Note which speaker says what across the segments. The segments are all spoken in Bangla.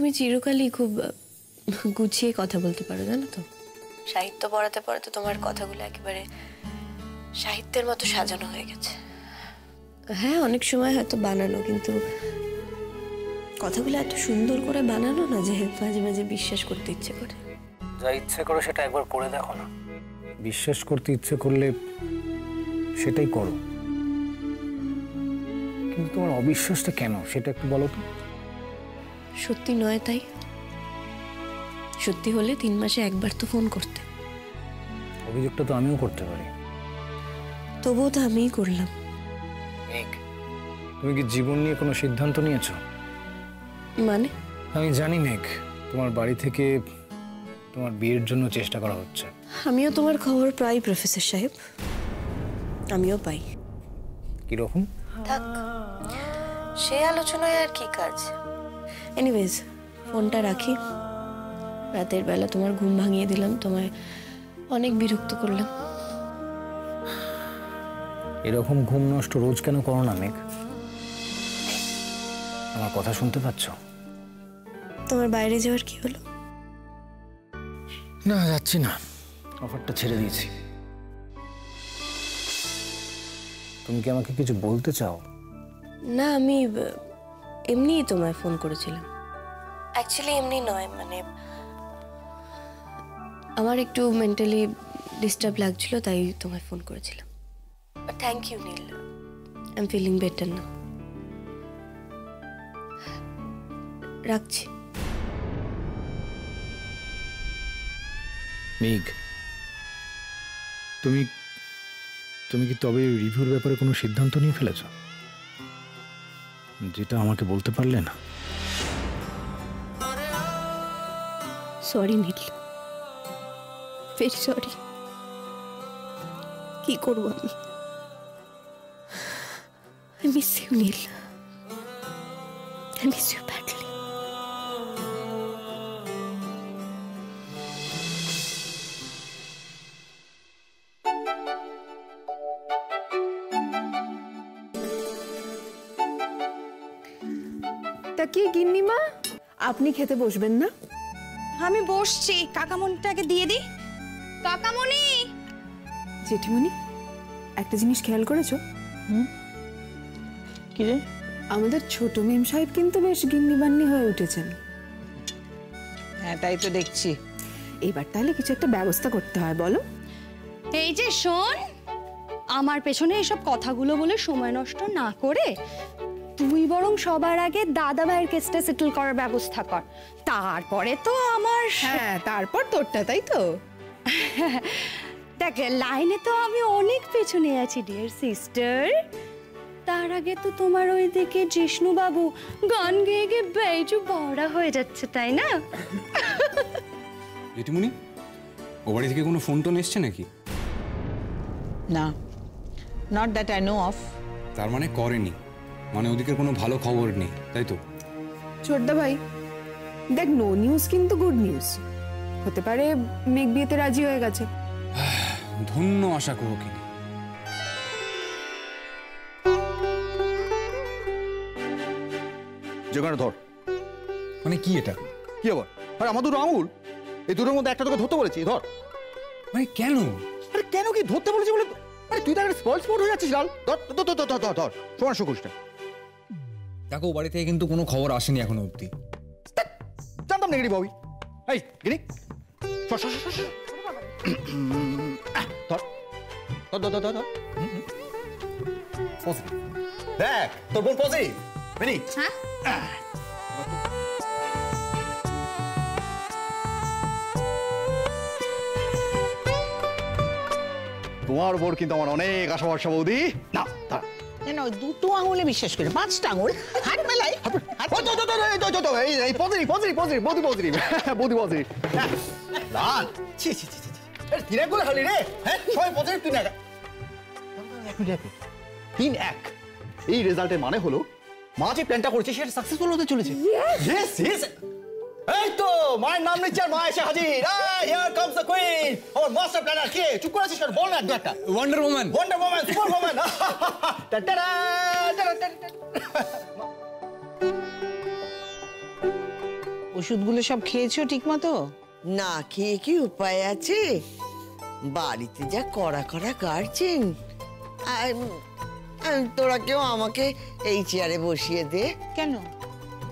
Speaker 1: তুমি চিরকালই খুব গুছিয়ে কথা বলতে পারো, জানো তো? সাহিত্য পড়াতে পড়াতে তোমার কথাগুলো একেবারে সাহিত্যের মতো সাজানো হয়ে গেছে। হ্যাঁ, অনেক সময় হয়তো বানানো, কিন্তু কথাগুলো এত সুন্দর করে বানানো না যে মাঝে মাঝে বিশ্বাস করতে ইচ্ছে করে।
Speaker 2: যা ইচ্ছে করো সেটা একবার করে দেখো না। বিশ্বাস করতে ইচ্ছে করলে সেটাই করো, কিন্তু তোমার অবিশ্বাসটা কেন সেটা একটু বলো তো।
Speaker 1: সত্যি নয় তাই? সত্যি হলে 3 মাসে একবার তো ফোন করতে।
Speaker 2: অভিযোগটা তো আমিও করতে পারি।
Speaker 1: তবুও তো আমিই করলাম।
Speaker 2: তুমি কি জীবন নিয়ে কোনো সিদ্ধান্ত নিয়েছো?
Speaker 1: মানে?
Speaker 2: আমি জানি মেঘ, তোমার বাড়ি থেকে তোমার বিয়ের জন্য চেষ্টা করা হচ্ছে।
Speaker 1: আমিও তোমার খবর পাই প্রফেসর সাহেব, আমিও পাই।
Speaker 2: কিরকম?
Speaker 1: থাক, সে আলোচনায় আর কি কাজ। এনিওয়েজ, ফোনটা রাখি। রাতের বেলা তোমার ঘুম ভাঙিয়ে দিলাম, তোমায় অনেক বিরক্ত করলাম।
Speaker 2: এরকম ঘুম নষ্ট রোজ কেন করো না মেঘ? আমার কথা শুনতে পাচ্ছ?
Speaker 1: তোমার বাইরে যাওয়ার কি হলো?
Speaker 2: না, যাচ্ছি না, অফারটা ছেড়ে দিয়েছি। তুমি কি আমাকে কিছু বলতে চাও?
Speaker 1: না, আমি এমনিই তোমায় ফোন করেছিলাম। অ্যাকচুয়ালি এমনি নয়, মানে আমার একটু মেন্টালি ডিস্টার্ব লাগছিল, তাই তোমায় ফোন করেছিলাম। Thank you Neel, I am feeling better now. রাখছি।
Speaker 2: মেঘ, তুমি কি তবে রিভিউর ব্যাপারে কোনো সিদ্ধান্ত নিয়ে ফেলেছ, যেটা আমাকে বলতে পারলে না?
Speaker 1: সরি নীল, ভেরি সরি। কি করবো আমি? I miss you, Neil. I miss you badly.
Speaker 3: তা কি গিন্নিমা, আপনি খেতে বসবেন না?
Speaker 4: আমি বসছি, কাকামণিটাকে দিয়ে দিই। কাকামণি!
Speaker 3: জেঠিমণি, একটা জিনিস খেয়াল করেছো?
Speaker 5: কি রে?
Speaker 3: আমাদের ছোট মেম সাহেব কিন্তু বেশ গিন্নিবান্নি হয়ে উঠেছেন।
Speaker 5: হ্যাঁ, তাই তো দেখছি।
Speaker 3: এবার তাহলে কিছু একটা ব্যবস্থা করতে হয়, বলো?
Speaker 4: এই যে শোন, আমার পেছনে এসব কথাগুলো বলে সময় নষ্ট না করে তুই বরং সবার আগে দাদা ভাইয়ের কেসটা সেটেল করার ব্যবস্থা কর, তারপরে তো আমার।
Speaker 3: হ্যাঁ, তারপর তোরটা, তাই তো?
Speaker 4: দেখ, লাইনে তো আমি অনেক পেছনে আছি ডিয়ার সিস্টার। তার আগে তো তোমার ওইদিকে জিষ্ণু বাবু গান গেয়ে গিয়ে বেজু বড়া হয়ে যাচ্ছে, তাই না?
Speaker 6: জেঠিমণি, ও বাড়ি থেকে কোনো ফোন টোন এসছে নাকি?
Speaker 5: না, not that I know of.
Speaker 6: তার মানে করেনি, মানে ওদিকের কোনো ভালো খবর নেই, তাই তো?
Speaker 3: ছোটদা ভাই, দেখ, নো নিউজ কিন্তু গুড নিউজ হতে পারে। মেঘ বিয়েতে রাজি হয়ে গেছে।
Speaker 6: ধন্য আশা কুহকিনী।
Speaker 7: যেখানে ধর।
Speaker 6: মানে কি এটা?
Speaker 7: কি আবার? আরে আমার দুটো আঙুল, এই দুটোর মধ্যে একটা তোকে ধরতে বলেছি, ধর।
Speaker 6: মানে কেন?
Speaker 7: আরে কেন কি ধরতে বলেছি বলে? আরে তুই তো একটা স্পট হয়ে যাচ্ছিস লাল। ধর ধর ধর ধর ধর ধর সমান সুকুশটা।
Speaker 6: দেখো, ও বাড়ি থেকে কিন্তু কোনো খবর আসেনি এখনো অব্দি।
Speaker 7: জানতাম নেগেটিভ হবি। এই গিনি ধর ধর ধর ধর ধর ধর। দেখ তোর বোন পজিটিভ। মিনি,
Speaker 4: হ্যাঁ,
Speaker 7: তোমার উপর কিন্তু আমার অনেক আশা ভরসা বৌদি। না
Speaker 5: কেন দুটো আঙুলে বিশ্বাস করে 5টা আঙুল হাত মেলাই?
Speaker 7: এই পজিটিভ পজিটিভ পজিটিভ বৌদি পজিটিভ বৌদি পজিটিভ। লাল ছি ছি ছি ছি, তিন এক বলে খালি রে। হ্যাঁ, সবাই পজিটিভ, তিন এক। 3-1 এই রেজাল্টের মানে হলো মা যে প্ল্যানটা করেছে সেটা সাকসেসফুল হতে চলেছে। ইয়েস ইয়েস, এই তো মায়ের নাম নিচ্ছে আর মা এসে হাজির। হিয়ার কামস দ্য কুইন, আমার মাস্টার প্ল্যানার। কে চুপ করে আছিস? বল না একটা।
Speaker 6: Wonder woman,
Speaker 7: wonder woman, super woman. ও
Speaker 5: ওষুধগুলো সব খেয়েছো ঠিক মতো?
Speaker 8: না খেয়ে কি উপায় আছে? বাড়িতে যা কড়া কড়া গার্জেন। তোরা কেউ আমাকে এই চেয়ারে বসিয়ে দে।
Speaker 5: কেন,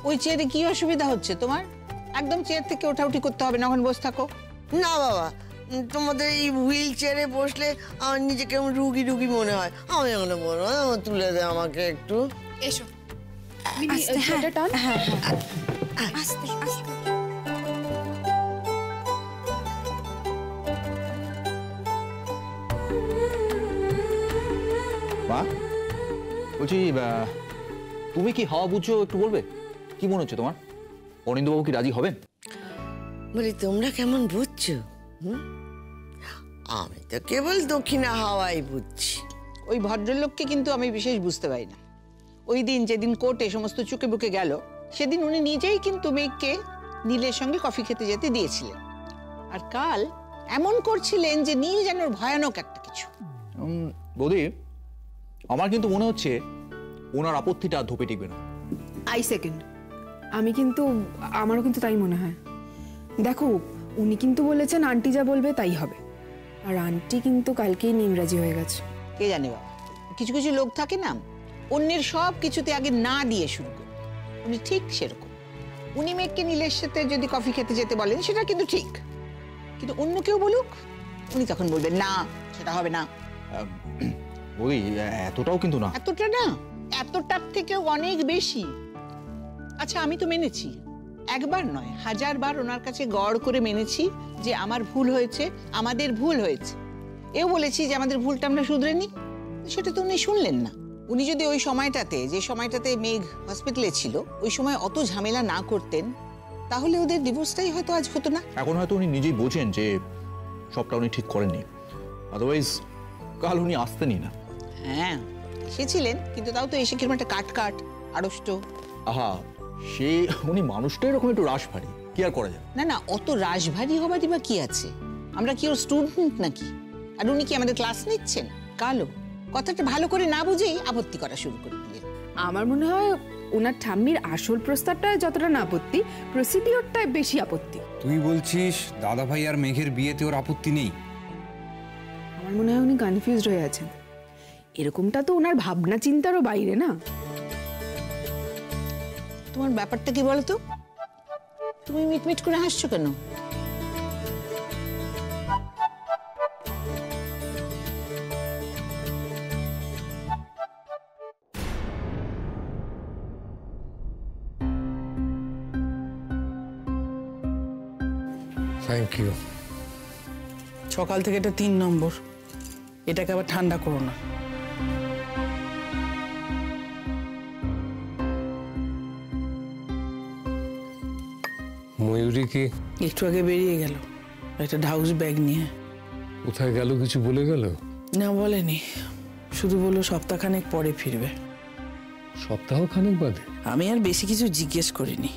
Speaker 5: ওই চেয়ারে কি অসুবিধা হচ্ছে তোমার? একদম চেয়ার থেকে ওঠাউঠি করতে হবে না, ওখানে বসে থাকো।
Speaker 8: না বাবা, তোমাদের এই হুইল চেয়ারে বসলে আমার নিজেকে রুগী রুগী মনে হয়। আমি এখানে বলো, তুলে দে আমাকে একটু।
Speaker 3: এসো
Speaker 7: মা বলছি, তুমি কি হাওয়া বুঝছো একটু বলবে? কি মনে হচ্ছে তোমার? অনিন্দ্যবাবু কি রাজি হবেন?
Speaker 8: বলি তোমরা কেমন বুঝছো? আমি তো কেবল দক্ষিণা হাওয়াই বুঝছি।
Speaker 5: ওই ভদ্রলোককে কিন্তু আমি বিশেষ বুঝতে পারি না। ওই দিন যেদিন কোর্টে সমস্ত চুকে বুকে গেল, সেদিন উনি নিজেই কিন্তু মেঘকে নীলের সঙ্গে কফি খেতে যেতে দিয়েছিলেন। আর কাল এমন করছিলেন যে নীল যেন ভয়ানক একটা কিছু।
Speaker 7: বৌদি, আমার কিন্তু মনে হচ্ছে ওনার আপত্তিটা ধোপে টিকবে না।
Speaker 3: I second. আমারও কিন্তু তাই মনে হয়। দেখো, উনি কিন্তু বলেছেন আন্টি যা বলবে তাই হবে, আর আন্টি কিন্তু কালকেই নিমরাজি হয়ে গেছে।
Speaker 5: কে জানে বাবা, কিছু কিছু লোক থাকে না, অন্যের সব কিছুতে আগে না দিয়ে শুরু করে। উনি ঠিক সেরকম। উনি মেঘকে নীলের সাথে যদি কফি খেতে যেতে বলেন সেটা কিন্তু ঠিক, কিন্তু অন্য কেউ বলুক উনি তখন বলবেন না, সেটা হবে না।
Speaker 7: বৌদি, এতটাও কিন্তু না।
Speaker 5: এতটা না, এতটার থেকেও অনেক বেশি। আচ্ছা, আমি তো মেনেছি, একবার নয় হাজারবার ওনার কাছে গড় করে মেনেছি যে আমার ভুল হয়েছে, আমাদের ভুল হয়েছে। এও বলেছি যে আমাদের ভুলটা আমরা শুধরে নিই। সেটা তো উনি শুনলেন না। উনি যদি ওই সময়টাতে, যে সময়টাতে মেঘ হসপিটালে ছিল, ওই সময় অত ঝামেলা না করতেন, তাহলে ওদের ডিভোর্সটাই হয়তো আজ হতো না।
Speaker 7: এখন হয়তো উনি নিজেই বোঝেন যে সবটা উনি ঠিক করেননি, আদারওয়াইজ কাল উনি আসতেনই না।
Speaker 5: হ্যাঁ, এসেছিলেন, কিন্তু তাও তো এসে কিরকম একটা কাট আড়ষ্ট।
Speaker 7: আহা, সে উনি মানুষটা এরকম একটু রাশ ভারী, কি আর করা যায়?
Speaker 5: না না, অত রাশভারী হবারই বা কি আছে? আমরা কি ওর স্টুডেন্ট নাকি? আর উনি কি আমাদের ক্লাস নিচ্ছেন? কালো কথাটা ভালো করে না বুঝেই আপত্তি করা শুরু করে দিলেন।
Speaker 3: আমার মনে হয় ওনার ঠাম্মির আসল প্রস্তাবটা যতটা না আপত্তি, প্রসিডিওরটাই বেশি আপত্তি।
Speaker 6: তুই বলছিস দাদা ভাই আর মেঘের বিয়েতে ওর আপত্তি নেই?
Speaker 3: আমার মনে হয় উনি কনফিউজড হয়ে আছেন। এরকমটা তো ওনার ভাবনা চিন্তারও বাইরে না।
Speaker 5: তোমার ব্যাপারটা কি বলতো? তুমি মিটমিট করে হাসছো কেন?
Speaker 2: Thank you.
Speaker 9: সকাল থেকে এটা 3 নম্বর, এটাকে আবার ঠান্ডা করো না।
Speaker 2: ময়ূরী কি
Speaker 9: একটু আগে বেরিয়ে গেল একটা ঢাউস ব্যাগ নিয়ে।
Speaker 2: কোথায় গেল কিছু বলে গেল?
Speaker 9: না, বলেনি, শুধু বললো সপ্তাহখানেক পরে ফিরবে।
Speaker 2: সপ্তাহখানেক বাদে?
Speaker 9: আমি আর বেশি কিছু জিজ্ঞেস করিনি,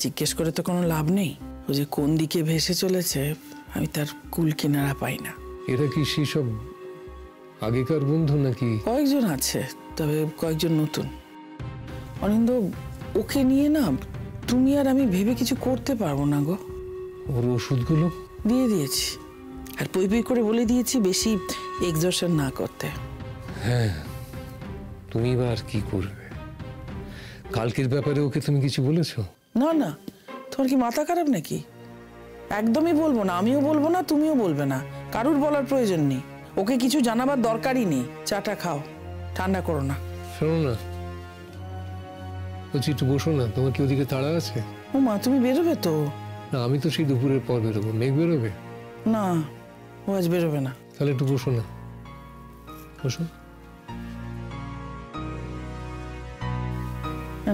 Speaker 9: জিজ্ঞেস করে তো কোনো লাভ নেই। ও যে কোন দিকে ভেসে চলেছে আমি তার কুল কিনারা পাই না।
Speaker 2: এরা কি সেসব আগেকার বন্ধু নাকি?
Speaker 9: কয়েকজন আছে, তবে কয়েকজন নতুন। অনিন্দ, ওকে নিয়ে না তুমি আর আমি ভেবে কিছু করতে পারবো না গো।
Speaker 2: ওর ওষুধগুলো
Speaker 9: দিয়ে দিয়েছি, আর পই পই করে বলে দিয়েছি বেশি এক্সর্শন না করতে।
Speaker 2: হ্যাঁ, তুমি এবার কি করবে? কালকের ব্যাপারে ওকে তুমি কিছু বলেছো?
Speaker 9: না না, তোমার কি মাথা খারাপ নাকি? একদমই বলবো না, আমিও বলবো না, তুমিও বলবে না, কারুর বলার প্রয়োজন নেই। ওকে কিছু জানাবার দরকারই নেই। চাটা খাও, ঠান্ডা করো না।
Speaker 2: শোনো না, বলছি একটু বসো না। তোমার কি ওদিকে তাড়া আছে?
Speaker 9: ও মা, তুমি বেরোবে তো?
Speaker 2: না, আমি তো সেই দুপুরের পর বেরোবো। মেঘ বেরোবে?
Speaker 9: না, ও আজ বেরোবে না।
Speaker 2: তাহলে একটু বসো না, বসো।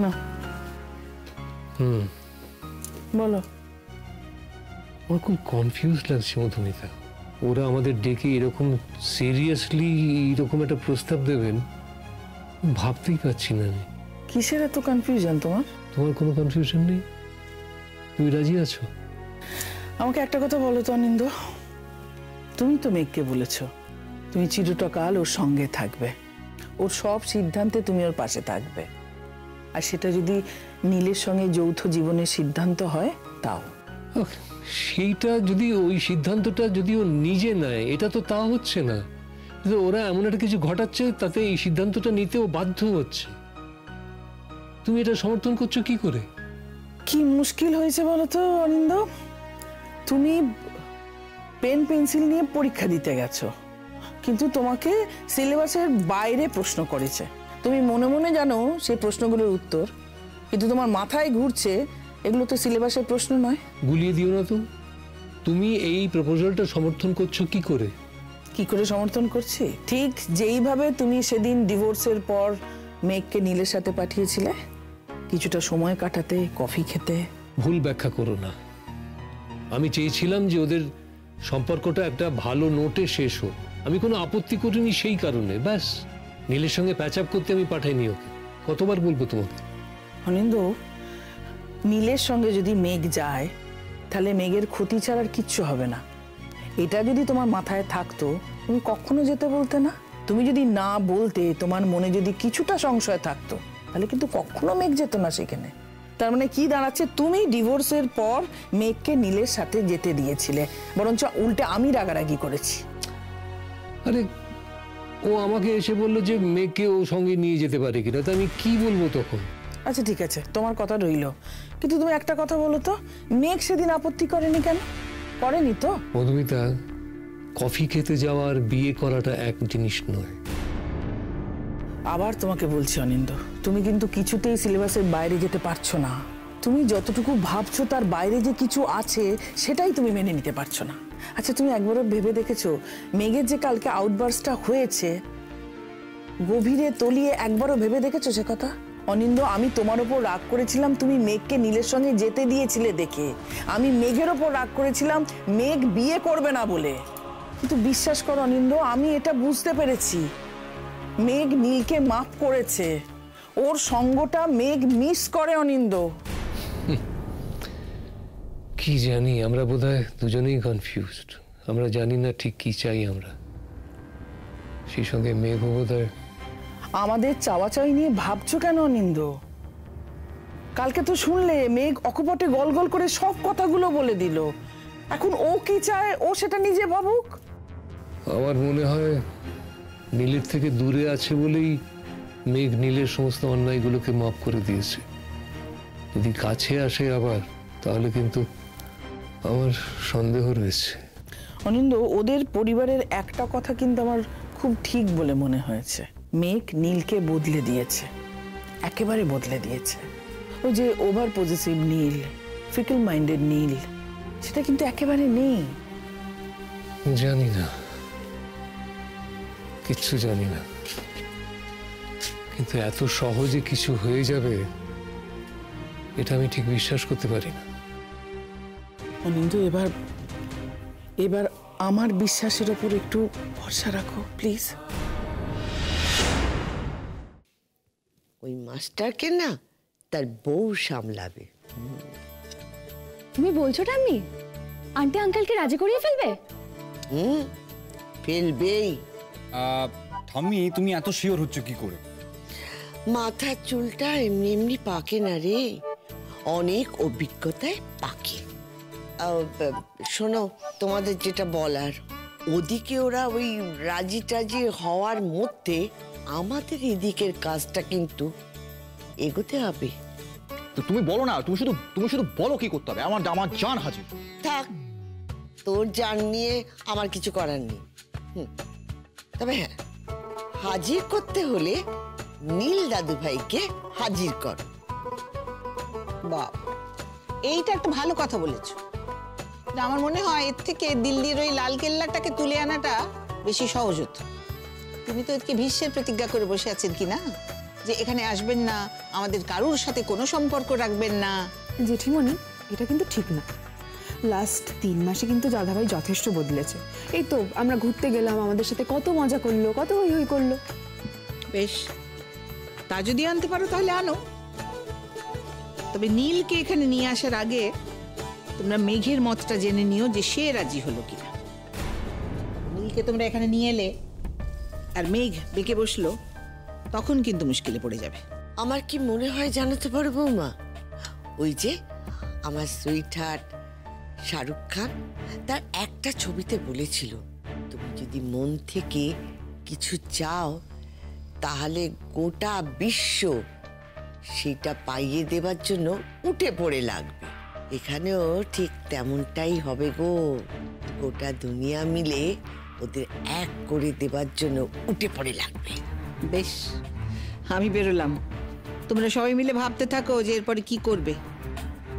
Speaker 9: না, বলো।
Speaker 2: আমার খুব কনফিউজ লাগছে মধুমিতা। ওরা আমাদের ডেকে এরকম সিরিয়াসলি এরকম একটা প্রস্তাব দেবেন ভাবতেই পারছি না আমি।
Speaker 9: কিসের এত কনফিউশন তোমার?
Speaker 2: তোমার কোনো কনফিউশন নেই? তুমি রাজি আছো?
Speaker 9: আমাকে একটা কথা বলো তো অনিন্দ, তুমি তো মেঘকে বলেছো তুমি চিরকাল ওর সঙ্গে থাকবে, ওর সব সিদ্ধান্তে তুমি ওর পাশে থাকবে। আর সেটা যদি নীলের সঙ্গে যৌথ জীবনের সিদ্ধান্ত হয় তাও।
Speaker 2: সেইটা যদি ওই সিদ্ধান্তটা যদি ও নিজে নেয়, এটা তো তা হচ্ছে না। ওরা এমন একটা কিছু ঘটাচ্ছে তাতে এই সিদ্ধান্তটা নিতে ও বাধ্য হচ্ছে। তুমি এটা সমর্থন করছো কি করে?
Speaker 9: কি মুশকিল হয়েছে বলো তো অনিন্দ। তুমি পেন পেন্সিল নিয়ে পরীক্ষা দিতে গেছো, কিন্তু তোমাকে সিলেবাসের বাইরে প্রশ্ন করেছে। তুমি মনে মনে জানো সেই প্রশ্নগুলোর উত্তর, কিন্তু তোমার মাথায় ঘুরছে এগুলো তো সিলেবাসের প্রশ্ন নয়।
Speaker 2: গুলিয়ে দিও না তো। তুমি এই প্রপোজালটা সমর্থন করছো কি করে?
Speaker 9: কি করে সমর্থন করছি? ঠিক যেইভাবে তুমি সেদিন ডিভোর্সের পর মেঘকে নীলের সাথে পাঠিয়েছিলে কিছুটা সময় কাটাতে, কফি খেতে।
Speaker 2: ভুল ব্যাখ্যা করো না। আমি চেয়েছিলাম যে ওদের সম্পর্কটা একটা ভালো নোটে শেষ হোক। আমি কোনো আপত্তি করিনি সেই কারণে, ব্যাস। নীলের সঙ্গে প্যাচ আপ করতে আমি পাঠাইনি ওকে। কতবার বলবো তোমাকে?
Speaker 9: অনিন্দ, নীলের সঙ্গে যদি মেঘ যায় তাহলে মেঘের ক্ষতি ছাড়া আর কিচ্ছু হবে না। এটা যদি তোমার মাথায় থাকতো তুমি কখনো যেতে বলতে না। তুমি যদি না বলতে, তোমার মনে যদি কিছুটা সংশয় থাকতো, তাহলে কিন্তু কখনো মেঘ যেত না সেখানে। তার মানে কি দাঁড়াচ্ছে, তুমি ডিভোর্সের পর মেঘকে নীলের সাথে যেতে দিয়েছিলে, বরঞ্চ উল্টে আমি রাগারাগি করেছি।
Speaker 2: আরে ও আমাকে এসে বললো যে মেঘকে ও সঙ্গে নিয়ে যেতে পারে কিনা, তা আমি কি বলবো তখন?
Speaker 9: আচ্ছা ঠিক আছে, তোমার কথা রইলো, কিন্তু তুমি একটা কথা বলো তো, মেঘ সেদিন আপত্তি করেনি কেন? করেনি তো?
Speaker 2: মধুমিতা, কফি খেতে যাওয়ার বিয়ে করাটা এক জিনিস নয়।
Speaker 9: আবার তোমাকে বলছি অনিন্দ, তুমি কিন্তু কিছুতেই সিলেবাসের বাইরে যেতে পারছো না। তুমি যতটুকু ভাবছো তার বাইরে যে কিছু আছে সেটাই তুমি মেনে নিতে পারছো না। আচ্ছা তুমি একবারও ভেবে দেখেছো মেঘের যে কালকে আউটবার্সটা হয়েছে, গভীরে তলিয়ে একবারও ভেবে দেখেছো সে কথা? অনিন্দ, আমি তোমার ওপর রাগ করেছিলাম তুমি মেঘকে নীলের সঙ্গে যেতে দিয়েছিলে দেখে। আমি মেঘের ওপর রাগ করেছিলাম মেঘ বিয়ে করবে না বলে। কিন্তু বিশ্বাস করো অনিন্দ, আমি এটা বুঝতে পেরেছি, মেঘ নীলকে মাফ করেছে। ওর সঙ্গটা মেঘ মিস করে অনিন্দ।
Speaker 2: কি জানি, আমরা বোধহয় দুজনেই কনফিউজড। আমরা জানি না ঠিক কি চাই আমরা। সেই সঙ্গে মেঘ বোধহয়।
Speaker 9: আমাদের চাওয়া চাই নিয়ে ভাবছো কেন অনিন্দ? কালকে তো শুনলে মেঘ অকপটে গল গল করে সব কথাগুলো বলে দিল। এখন ও কি চায় ও সেটা নিজে ভাবুক।
Speaker 2: আমার মনে হয় নীলের থেকে দূরে আছে বলেই মেঘ নীলের সমস্ত অন্যায়গুলোকে মাফ করে দিয়েছে। যদি কাছে আসে আবার, তাহলে কিন্তু আমার সন্দেহ রয়েছে।
Speaker 9: অনিন্দ, ওদের পরিবারের একটা কথা কিন্তু আমার খুব ঠিক বলে মনে হয়েছে, মেঘ নীলকে বদলে দিয়েছে, একেবারে বদলে দিয়েছে। ওই যে ওভার পজিটিভ নীল, ফিকল মাইন্ডেড নীল, সেটা কিন্তু একেবারে নেই।
Speaker 2: জানি না, কিচ্ছু জানি না, কিন্তু এত সহজে কিছু হয়ে যাবে এটা আমি ঠিক বিশ্বাস করতে পারি না।
Speaker 9: অনিন্দ, এবার আমার বিশ্বাসের ওপর একটু ভরসা রাখো প্লিজ।
Speaker 8: ওই মাস্টারকে না তার বউ সামলাবে।
Speaker 4: তুমি বলছো ঠাম্মি আন্টি আঙ্কেলকে রাজি করিয়ে ফেলবে?
Speaker 8: ফেলবেই।
Speaker 6: ঠাম্মি, তুমি এত শিওর হচ্ছ কি করে?
Speaker 8: মাথার চুলটা এমনি এমনি পাকে না রে, অনেক অভিজ্ঞতায় পাকে। শোনো, তোমাদের যেটা বলার, ওদিকে ওরা ওই রাজি টাজি হওয়ার মধ্যে আমাদের এদিকের কাজটা কিন্তু এগোতে হবে।
Speaker 7: তো তুমি বলো না, তুমি শুধু বলো কি করতে হবে। আমার জান হাজির।
Speaker 8: থাক, তোর জান নিয়ে আমার কিছু করার নেই। তবে হ্যাঁ, হাজির করতে হলে নীল দাদু ভাইকে হাজির কর।
Speaker 5: বাহ, এইটা একটা ভালো কথা বলেছো। আমার মনে হয় এর থেকে দিল্লির ওই লাল কেল্লাটাকে তুলে আনাটা বেশি সহজ হতো। তুমি তো একে ভীষ্মের প্রতিজ্ঞা করে বসে আছেন কি না, যে এখানে আসবেন না, আমাদের কারুর সাথে কোনো সম্পর্ক রাখবেন না।
Speaker 3: জেঠিমণি, এটা কিন্তু ঠিক না। লাস্ট 3 মাসে কিন্তু দাদাভাই যথেষ্ট বদলেছে। এই তো আমরা ঘুরতে গেলাম, আমাদের সাথে কত মজা করলো, কত হই হই করলো।
Speaker 5: বেশ, তা যদি আনতে পারো তাহলে আনো। তবে নীলকে এখানে নিয়ে আসার আগে তোমরা মেঘের মতটা জেনে নিও যে সে রাজি হলো কিনা। নীলকে তোমরা এখানে নিয়ে এলে আর মেঘ বেঁকে বসলো, তখন কিন্তু মুশকিলে পড়ে যাবে।
Speaker 8: আমার কি মনে হয় জানাতে পারো বৌমা? ওই যে আমার সুইট হার্ট শাহরুখ খান তার একটা ছবিতে বলেছিল, তুমি যদি মন থেকে কিছু চাও তাহলে গোটা বিশ্ব সেটা পাইয়ে দেবার জন্য উঠে পড়ে লাগবে। এখানেও ঠিক তেমনটাই হবে গো। গোটা দুনিয়া মিলে ওদের এক করে দেবার জন্য উঠে পড়ে লাগবে।
Speaker 5: বেশ, আমি বেরোলাম। তোমরা সবাই মিলে ভাবতে থাকো যে এরপরে কি করবে,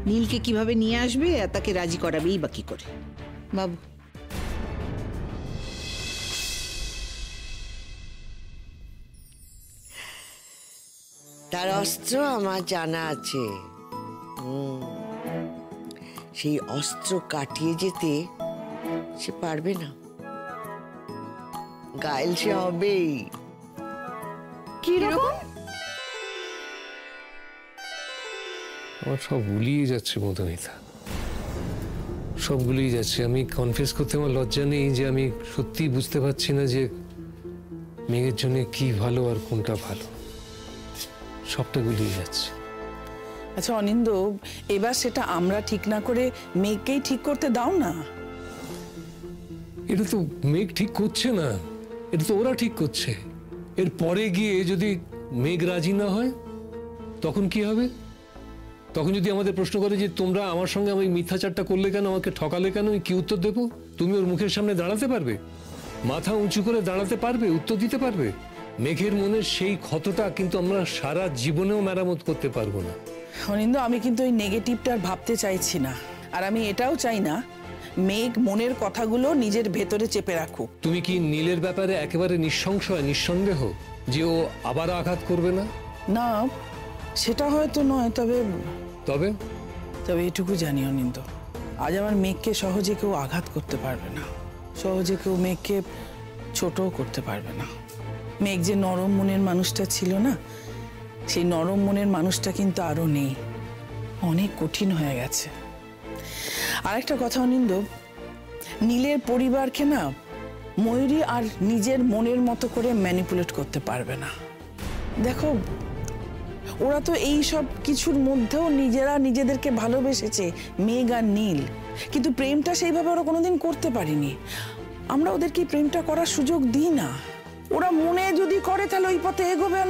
Speaker 5: নীলকে কিভাবে নিয়ে আসবে আর তাকে রাজি করাবেই বা কি করে। বাবু,
Speaker 8: তার অস্ত্র আমার জানা আছে। সেই অস্ত্র কাটিয়ে যেতে সে পারবে না, ঘায়েল সে হবেই।
Speaker 4: কিরকম?
Speaker 2: আমার সব গুলিয়ে যাচ্ছে মধুমিতা, সব গুলিয়ে যাচ্ছে। আমি কনফেস করতে আমার লজ্জা নেই যে আমি সত্যি বুঝতে পারছি না যে মেয়ের জন্য কি ভালো আর কোনটা ভালো। সবটা গুলিয়ে যাচ্ছে।
Speaker 9: আচ্ছা অনিন্দ, এবার সেটা আমরা ঠিক না করে মেয়েকেই ঠিক করতে দাও না।
Speaker 2: এটা তো মেঘ ঠিক করছে না, এটা তো ওরা ঠিক করছে। এর পরে গিয়ে যদি মেঘ রাজি না হয় তখন কি হবে? তখন যদি আমাদের প্রশ্ন করে যে তোমরা আমার সঙ্গে আমি মিথ্যাচারটা করলে কেন, আমাকে ঠকালে কেন, আমি কি উত্তর দেবো? তুমি ওর মুখের সামনে দাঁড়াতে পারবে? মাথা উঁচু করে দাঁড়াতে পারবে? উত্তর দিতে পারবে? মেঘের মনের সেই ক্ষতটা কিন্তু আমরা সারা জীবনেও মেরামত করতে পারবো না।
Speaker 9: অনিন্দ, আমি কিন্তু ওই নেগেটিভটা ভাবতে চাইছি না। আর আমি এটাও চাই না মেঘ মনের কথাগুলো নিজের ভেতরে চেপে রাখুক।
Speaker 2: তুমি কি নীলের ব্যাপারে একেবারে নিঃসংশয় নিঃসন্দেহ যে ও আবার আঘাত করবে না?
Speaker 9: না, সেটা হয়তো নয়, তবে
Speaker 2: তবে
Speaker 9: তবে এটুকু জানি অনিন্দ, আজ আমার মেঘকে সহজে কেউ আঘাত করতে পারবে না, সহজে কেউ মেঘকে ছোটও করতে পারবে না। মেঘ যে নরম মনের মানুষটা ছিল না, সেই নরম মনের মানুষটা কিন্তু আরো নেই, অনেক কঠিন হয়ে গেছে। আর একটা কথা অনিন্দ, নীলের পরিবারকে না ময়ূরী আর নিজের মনের মতো করে ম্যানিপুলেট করতে পারবে না। দেখো, ওরা তো এই সব কিছুর মধ্যেও নিজেরা নিজেদেরকে ভালোবেসেছে, মেঘ আর নীল, কিন্তু প্রেমটা সেইভাবে ওরা কোনোদিন করতে পারেনি। আমরা ওদেরকে প্রেমটা করার সুযোগ দিই না। ওরা মনে যদি করে তাহলে ওই পথে এগোবে, আর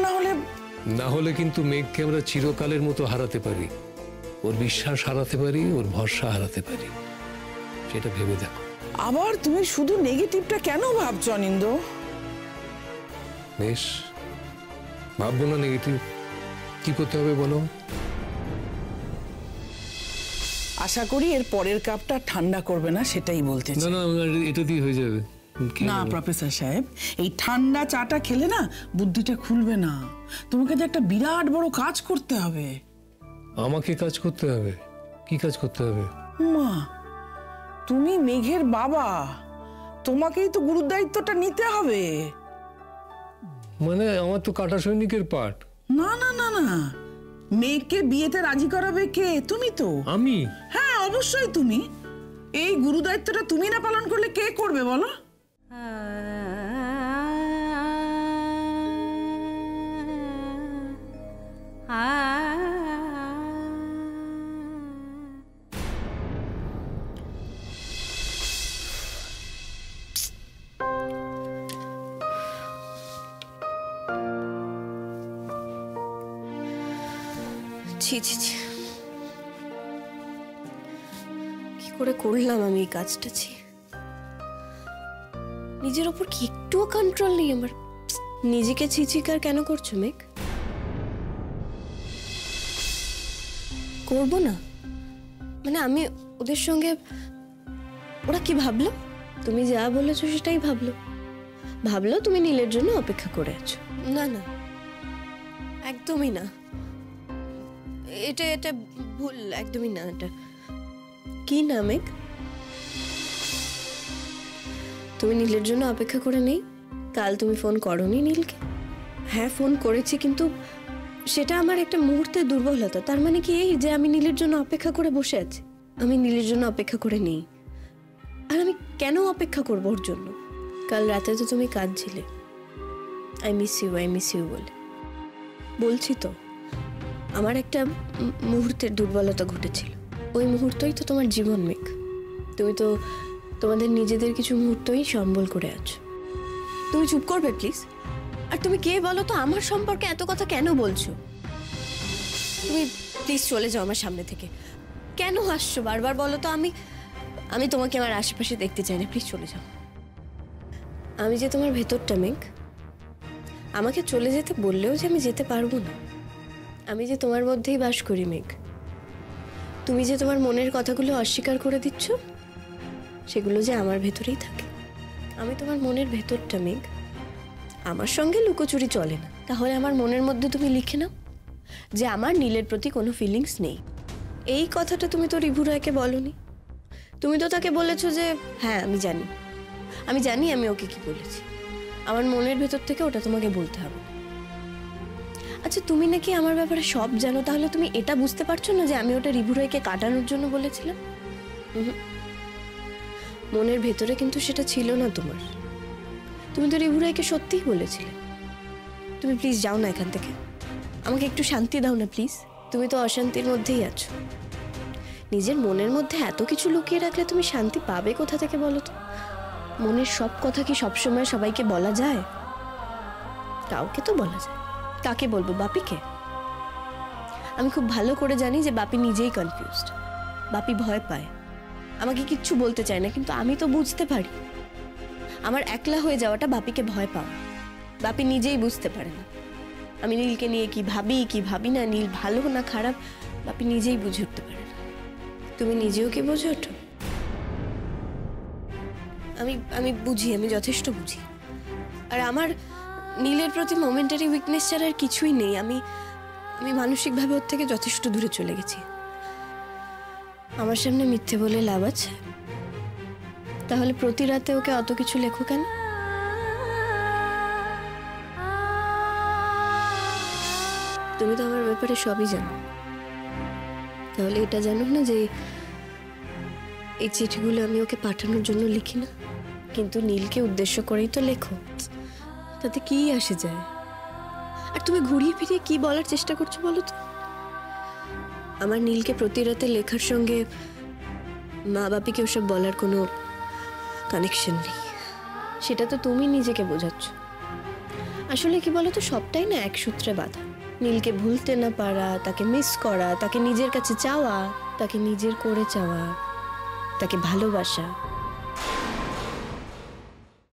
Speaker 9: না
Speaker 2: হলে কিন্তু মেঘকে আমরা চিরকালের মতো হারাতে পারি, ওর বিশ্বাস হারাতে পারি, ওর ভরসা হারাতে পারি। সেটা ভেবে দেখো।
Speaker 9: আবার তুমি শুধু নেগেটিভটা কেন ভাবছো অনিন্দ?
Speaker 2: বেশ, ভাববো না নেগেটিভ। কি করতে হবে বলো?
Speaker 9: আশা করি এর পরের কাপটা ঠান্ডা করবে না, সেটাই বলতে চাই।
Speaker 2: না, এটা দিয়ে হয়ে যাবে।
Speaker 9: না প্রফেসর সাহেব, এই ঠান্ডা চাটা খেলে না বুদ্ধিটা খুলবে না। তোমাকে যে একটা বিরাট বড় কাজ করতে হবে।
Speaker 2: আমাকে কাজ করতে হবে? কি কাজ করতে হবে?
Speaker 9: মা, তুমি মেঘের বাবা, তোমাকেই তো গুরুদায়িত্বটা নিতে হবে।
Speaker 2: মানে আমার তো কাটা সৈনিকের পাঠ।
Speaker 9: না না না না, মেঘকে বিয়েতে রাজি করাবে কে? তুমি তো।
Speaker 2: আমি?
Speaker 9: হ্যাঁ, অবশ্যই তুমি। এই গুরুদায়িত্বটা তুমি না পালন করলে কে করবে বলো?
Speaker 1: ছি ছি ছি, কি করে করলাম আমি এই কাজটা? ছি, নিজের ওপর কি একটুও কন্ট্রোল নেই আমার। নিজেকে ছিচিকার কেন করছো মেঘ? করবো না মানে আমি ওদের সঙ্গে, ওরা কি ভাবলো? তুমি যা বলেছো সেটাই ভাবলো তুমি নীলের জন্য অপেক্ষা করে আছো। না না, একদমই না, এটা ভুল, একদমই না। এটা কি না মেঘ? তুমি নীলের জন্য অপেক্ষা করে নেই? কাল তুমি ফোন করোনি নীলকে? হ্যাঁ, ফোন করেছি, কিন্তু সেটা আমার একটা মুহূর্তের দুর্বলতা। তার মানে কি এই যে আমি নীলের জন্য অপেক্ষা করে বসে আছি? আমি নীলের জন্য অপেক্ষা করে নেই। আর আমি কেন অপেক্ষা করবো ওর জন্য? কাল রাতে তো তুমি কাঁদছিলে আই মিস ইউ বলে। বলছি তো আমার একটা মুহূর্তের দুর্বলতা ঘটেছিল, ওই মুহূর্তই তো তোমার জীবন মেঘ। তুমি তো তোমাদের নিজেদের কিছু মুহূর্তই সম্বল করে আছো। তুমি চুপ করবে প্লিজ? আর তুমি কে বলো তো? আমার সম্পর্কে এত কথা কেন বলছো? তুমি প্লিজ চলে যাও আমার সামনে থেকে। কেন হাসছো বারবার বলো তো? আমি তোমাকে আমার আশেপাশে দেখতে চাই না, প্লিজ চলে যাও। আমি যে তোমার ভেতরটা মেঘ, আমাকে চলে যেতে বললেও যে আমি যেতে পারবো না। আমি যে তোমার মধ্যেই বাস করি মেঘ। তুমি যে তোমার মনের কথাগুলো অস্বীকার করে দিচ্ছ, সেগুলো যে আমার ভেতরেই থাকে। আমি তোমার মনের ভেতরটা মেঘ। আমার সঙ্গে লুকোচুরি চলে না। তাহলে আমার মনের মধ্যে তুমি লিখে নাও যে আমার নীলের প্রতি কোনো ফিলিংস নেই। এই কথাটা তুমি তো রিভু রায়কে বলনি। তুমি তো তাকে বলেছো যে হ্যাঁ আমি জানি আমি ওকে কি বলেছি। আমার মনের ভেতর থেকে ওটা তোমাকে বলতে হবে। আচ্ছা, তুমি নাকি আমার ব্যাপারে সব জানো, তাহলে তুমি এটা বুঝতে পারছো না যে আমি ওটা রিভু রায়কে কাটানোর জন্য বলেছিলাম? মনের ভেতরে কিন্তু সেটা ছিল না তোমার। তুমি তো রিভু রায়কে সত্যিই বলেছিলে। তুমি প্লিজ যাও না এখান থেকে, আমাকে একটু শান্তি দাও না প্লিজ। তুমি তো অশান্তির মধ্যেই আছো। নিজের মনের মধ্যে এত কিছু লুকিয়ে রাখলে তুমি শান্তি পাবে কোথা থেকে বলো তো? মনের সব কথা কি সবসময় সবাইকে বলা যায়? কাউকে তো বলা যায়। কাকে বলবো? বাপিকে? আমি খুব ভালো করে জানি যে বাপি নিজেই কনফিউজড। বাপি ভয় পায়, আমাকে কিচ্ছু বলতে চায় না, কিন্তু আমি তো বুঝতে পারি। আমার একলা হয়ে যাওয়াটা বাপিকে ভয় পাওয়া। বাপি নিজেই বুঝতে পারে না আমি নীলকে নিয়ে কি ভাবি না, নীল ভালো না খারাপ, বাপি নিজেই বুঝে উঠতে পারে না। তুমি নিজেও কি বুঝে ওঠো? আমি বুঝি, আমি যথেষ্ট বুঝি। আর আমার নীলের প্রতি মোমেন্টারি উইকনেস ছাড়া আর কিছুই নেই। আমি মানসিকভাবে ওর থেকে যথেষ্ট দূরে চলে গেছি। আমার সামনে মিথ্যে বলে লাভ আছে? তাহলে প্রতি রাতে ওকে অত কিছু লেখো কেন? তুমি তো আমার ব্যাপারে সবই জানো। তাহলে এটা জানো না যে এই চিঠিগুলো আমি ওকে পাঠানোর জন্য লিখি না, কিন্তু নীলকে উদ্দেশ্য করেই তো লেখো। তাতে কি আসে যায়? আর তুমি ঘুরিয়ে ফিরিয়ে কি বলার চেষ্টা করছো বলো তো? আমার নীলকে প্রতি রাতে লেখার সঙ্গে মা বাপিকে ওসব বলার কোনো কানেকশন নেই। সেটা তো তুমি নিজেকে বোঝাচ্ছ। আসলে কি বলো তো, সবটাই না এক সূত্রে বাঁধা। নীলকে ভুলতে না পারা, তাকে মিস করা, তাকে নিজের কাছে চাওয়া, তাকে নিজের করে চাওয়া, তাকে ভালোবাসা,